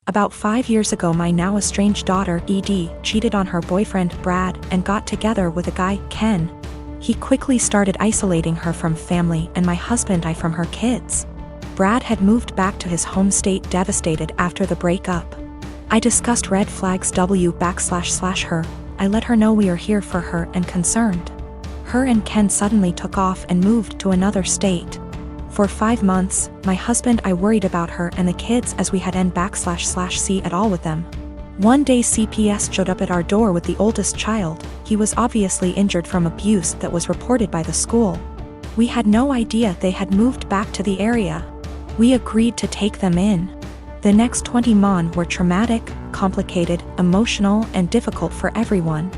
About 5 years ago, my now estranged daughter, ED, cheated on her boyfriend, Brad, and got together with a guy, Ken. He quickly started isolating her from family and my husband and I from her kids. Brad had moved back to his home state devastated after the breakup. I discussed red flags her. I let her know we are here for her and concerned. Her and Ken suddenly took off and moved to another state. For 5 months, my husband and I worried about her and the kids as we had n//c at all with them. One day CPS showed up at our door with the oldest child. He was obviously injured from abuse that was reported by the school. We had no idea they had moved back to the area. We agreed to take them in. The next 20 months were traumatic, complicated, emotional, and difficult for everyone.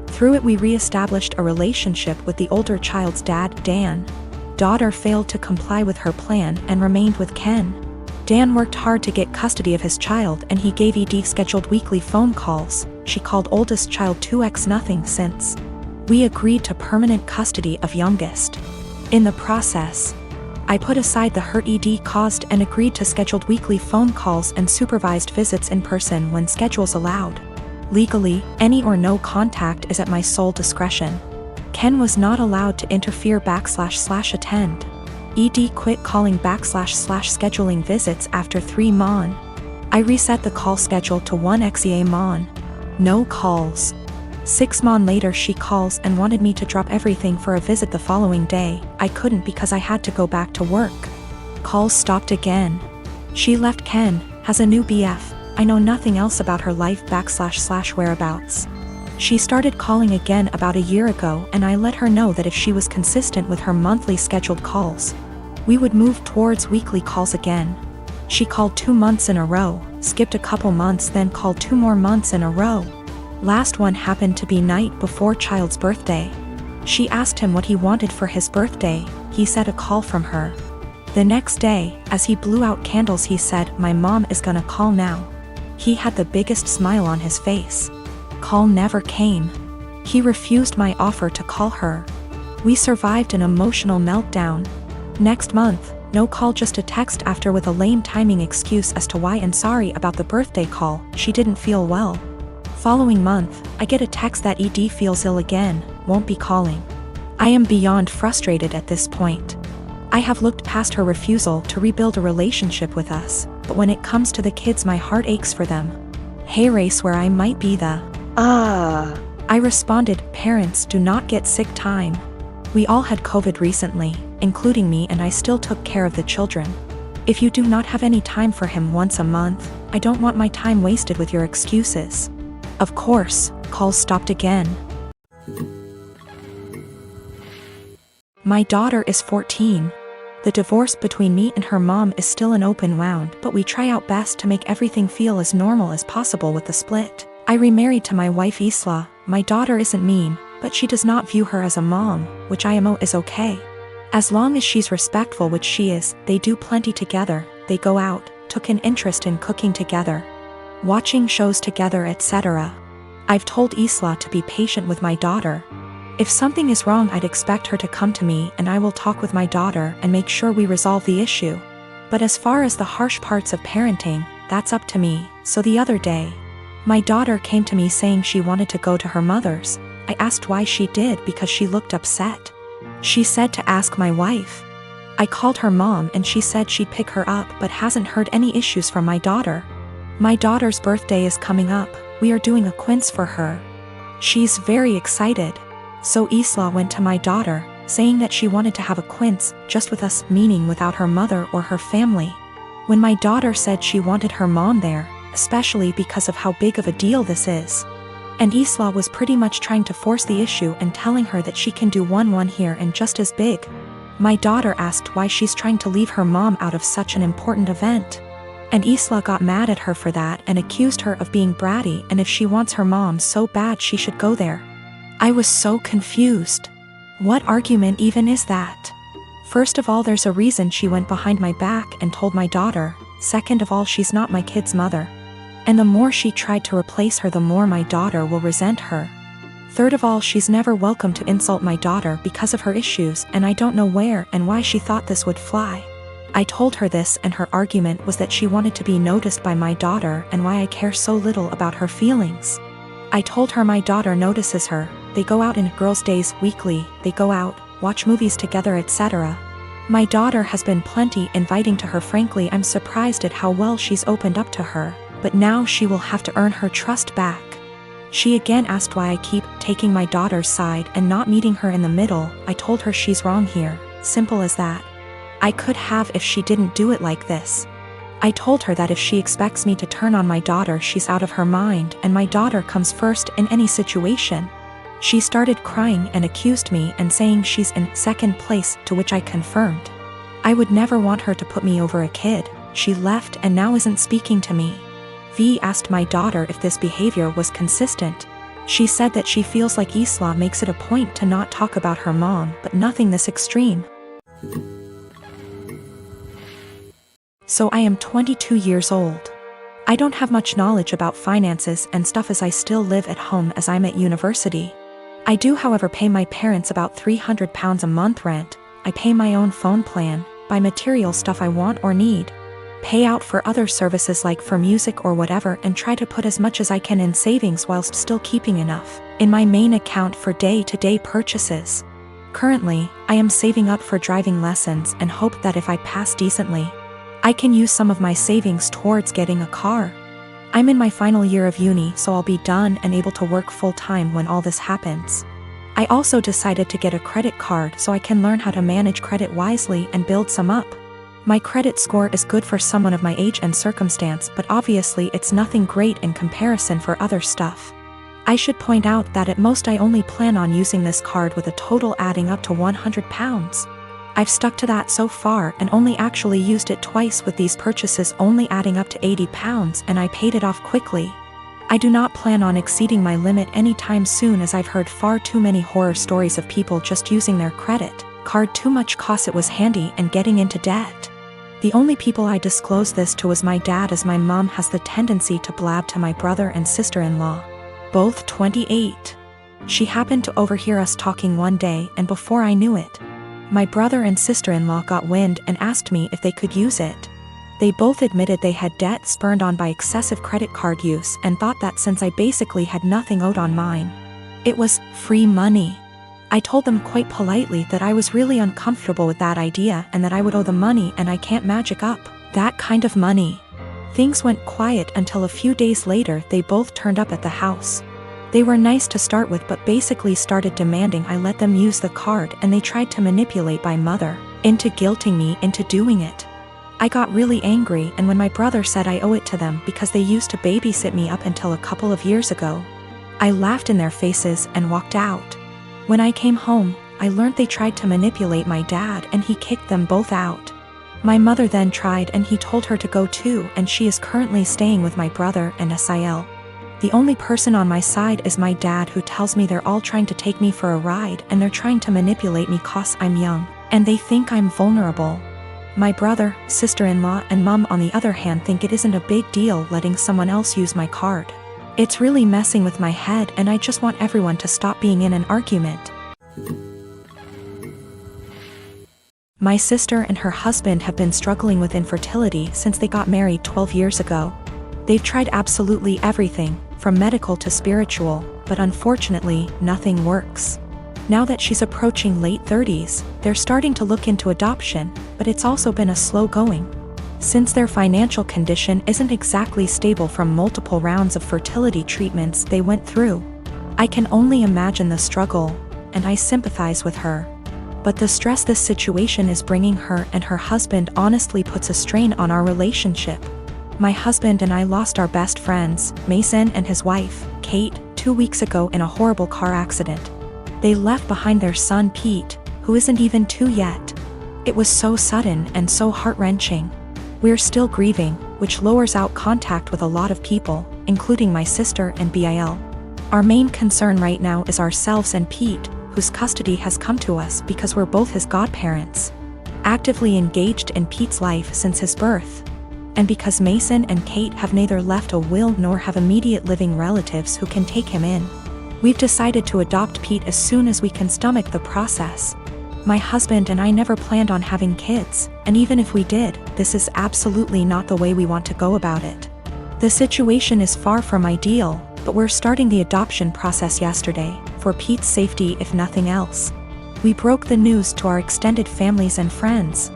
Through it we re-established a relationship with the older child's dad, Dan. Daughter failed to comply with her plan and remained with Ken. Dan worked hard to get custody of his child and he gave ED scheduled weekly phone calls. She called oldest child 2x nothing since. We agreed to permanent custody of youngest. In the process, I put aside the hurt ED caused and agreed to scheduled weekly phone calls and supervised visits in person when schedules allowed. Legally, any or no contact is at my sole discretion. Ken was not allowed to interfere //attend. ED quit calling //scheduling visits after 3 months. I reset the call schedule to 1 month. No calls. 6 months later she calls and wanted me to drop everything for a visit the following day. I couldn't because I had to go back to work. Calls stopped again. She left Ken, has a new BF. I know nothing else about her life / whereabouts. She started calling again about a year ago and I let her know that if she was consistent with her monthly scheduled calls, we would move towards weekly calls again. She called 2 months in a row, skipped a couple months, then called 2 more months in a row. Last one happened to be night before child's birthday. She asked him what he wanted for his birthday. He said a call from her. The next day, as he blew out candles, he said, "My mom is gonna call now." He had the biggest smile on his face. Call never came. He refused my offer to call her. We survived an emotional meltdown. Next month, no call, just a text after with a lame timing excuse as to why and sorry about the birthday call, she didn't feel well. Following month, I get a text that ED feels ill again, won't be calling. I am beyond frustrated at this point. I have looked past her refusal to rebuild a relationship with us, but when it comes to the kids my heart aches for them. Hey race where I might be the I responded, parents do not get sick time. We all had COVID recently, including me, and I still took care of the children. If you do not have any time for him once a month, I don't want my time wasted with your excuses. Of course, calls stopped again. My daughter is 14. The divorce between me and her mom is still an open wound, but we try our best to make everything feel as normal as possible with the split. I remarried to my wife Isla. My daughter isn't mean, but she does not view her as a mom, which I am is okay. As long as she's respectful, which she is, they do plenty together, they go out, took an interest in cooking together, watching shows together, etc. I've told Isla to be patient with my daughter. If something is wrong, I'd expect her to come to me and I will talk with my daughter and make sure we resolve the issue. But as far as the harsh parts of parenting, that's up to me. So the other day, my daughter came to me saying she wanted to go to her mother's. I asked why she did because she looked upset. She said to ask my wife. I called her mom and she said she'd pick her up but hasn't heard any issues from my daughter. My daughter's birthday is coming up, we are doing a quince for her. She's very excited. So Isla went to my daughter, saying that she wanted to have a quince, just with us, meaning without her mother or her family. When my daughter said she wanted her mom there, especially because of how big of a deal this is. And Isla was pretty much trying to force the issue and telling her that she can do one here and just as big. My daughter asked why she's trying to leave her mom out of such an important event. And Isla got mad at her for that and accused her of being bratty, and if she wants her mom so bad she should go there. I was so confused. What argument even is that? First of all, there's a reason she went behind my back and told my daughter. Second of all, she's not my kid's mother. And the more she tried to replace her, the more my daughter will resent her. Third of all, she's never welcome to insult my daughter because of her issues, and I don't know where and why she thought this would fly. I told her this, and her argument was that she wanted to be noticed by my daughter and why I care so little about her feelings. I told her my daughter notices her, they go out in girls' days weekly, they go out, watch movies together, etc. My daughter has been plenty inviting to her. Frankly, I'm surprised at how well she's opened up to her, but now she will have to earn her trust back. She again asked why I keep taking my daughter's side and not meeting her in the middle. I told her she's wrong here, simple as that. I could have if she didn't do it like this. I told her that if she expects me to turn on my daughter, she's out of her mind, and my daughter comes first in any situation. She started crying and accused me and saying she's in second place, to which I confirmed. I would never want her to put me over a kid. She left and now isn't speaking to me. V asked my daughter if this behavior was consistent. She said that she feels like Isla makes it a point to not talk about her mom, but nothing this extreme. So I am 22 years old. I don't have much knowledge about finances and stuff as I still live at home as I'm at university. I do, however, pay my parents about £300 a month rent. I pay my own phone plan, buy material stuff I want or need, pay out for other services like for music or whatever, and try to put as much as I can in savings whilst still keeping enough in my main account for day-to-day purchases. Currently, I am saving up for driving lessons and hope that if I pass decently, I can use some of my savings towards getting a car. I'm in my final year of uni, so I'll be done and able to work full-time when all this happens. I also decided to get a credit card so I can learn how to manage credit wisely and build some up. My credit score is good for someone of my age and circumstance, but obviously it's nothing great in comparison for other stuff. I should point out that at most I only plan on using this card with a total adding up to £100. I've stuck to that so far and only actually used it twice, with these purchases only adding up to £80, and I paid it off quickly. I do not plan on exceeding my limit anytime soon, as I've heard far too many horror stories of people just using their credit card too much cause it was handy and getting into debt. The only people I disclose this to is my dad, as my mom has the tendency to blab to my brother and sister-in-law, both 28. She happened to overhear us talking one day, and before I knew it, my brother and sister-in-law got wind and asked me if they could use it. They both admitted they had debt spurred on by excessive credit card use and thought that since I basically had nothing owed on mine, it was free money. I told them quite politely that I was really uncomfortable with that idea and that I would owe the money and I can't magic up that kind of money. Things went quiet until a few days later they both turned up at the house. They were nice to start with, but basically started demanding I let them use the card, and they tried to manipulate my mother into guilting me into doing it. I got really angry, and when my brother said I owe it to them because they used to babysit me up until a couple of years ago, I laughed in their faces and walked out. When I came home, I learned they tried to manipulate my dad and he kicked them both out. My mother then tried and he told her to go too, and she is currently staying with my brother and Sil. The only person on my side is my dad, who tells me they're all trying to take me for a ride and they're trying to manipulate me cause I'm young and they think I'm vulnerable. My brother, sister-in-law and mom on the other hand think it isn't a big deal letting someone else use my card. It's really messing with my head, and I just want everyone to stop being in an argument. My sister and her husband have been struggling with infertility since they got married 12 years ago. They've tried absolutely everything, from medical to spiritual, but unfortunately, nothing works. Now that she's approaching late 30s, they're starting to look into adoption, but it's also been a slow going. Since their financial condition isn't exactly stable from multiple rounds of fertility treatments they went through, I can only imagine the struggle, and I sympathize with her. But the stress this situation is bringing her and her husband honestly puts a strain on our relationship. My husband and I lost our best friends, Mason and his wife, Kate, 2 weeks ago in a horrible car accident. They left behind their son Pete, who isn't even 2 yet. It was so sudden and so heart-wrenching. We're still grieving, which lowers out contact with a lot of people, including my sister and Bil. Our main concern right now is ourselves and Pete, whose custody has come to us because we're both his godparents, actively engaged in Pete's life since his birth. And because Mason and Kate have neither left a will nor have immediate living relatives who can take him in, we've decided to adopt Pete as soon as we can stomach the process. My husband and I never planned on having kids, and even if we did, this is absolutely not the way we want to go about it. The situation is far from ideal, but we're starting the adoption process yesterday, for Pete's safety if nothing else. We broke the news to our extended families and friends,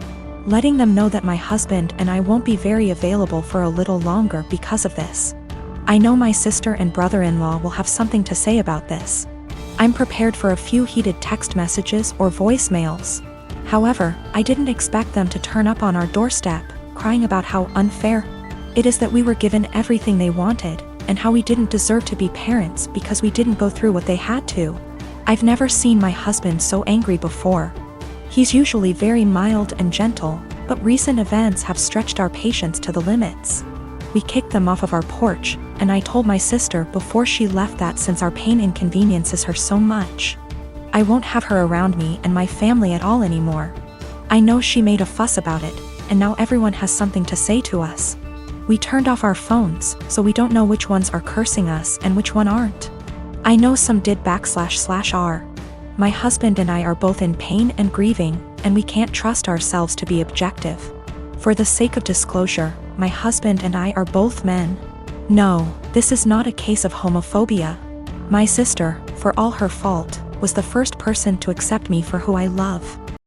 letting them know that my husband and I won't be very available for a little longer because of this. I know my sister and brother-in-law will have something to say about this. I'm prepared for a few heated text messages or voicemails. However, I didn't expect them to turn up on our doorstep, crying about how unfair it is that we were given everything they wanted, and how we didn't deserve to be parents because we didn't go through what they had to. I've never seen my husband so angry before. He's usually very mild and gentle, but recent events have stretched our patience to the limits. We kicked them off of our porch, and I told my sister before she left that since our pain inconveniences her so much, I won't have her around me and my family at all anymore. I know she made a fuss about it, and now everyone has something to say to us. We turned off our phones, so we don't know which ones are cursing us and which one aren't. I know some did //r. My husband and I are both in pain and grieving, and we can't trust ourselves to be objective. For the sake of disclosure, my husband and I are both men. No, this is not a case of homophobia. My sister, for all her fault, was the first person to accept me for who I love.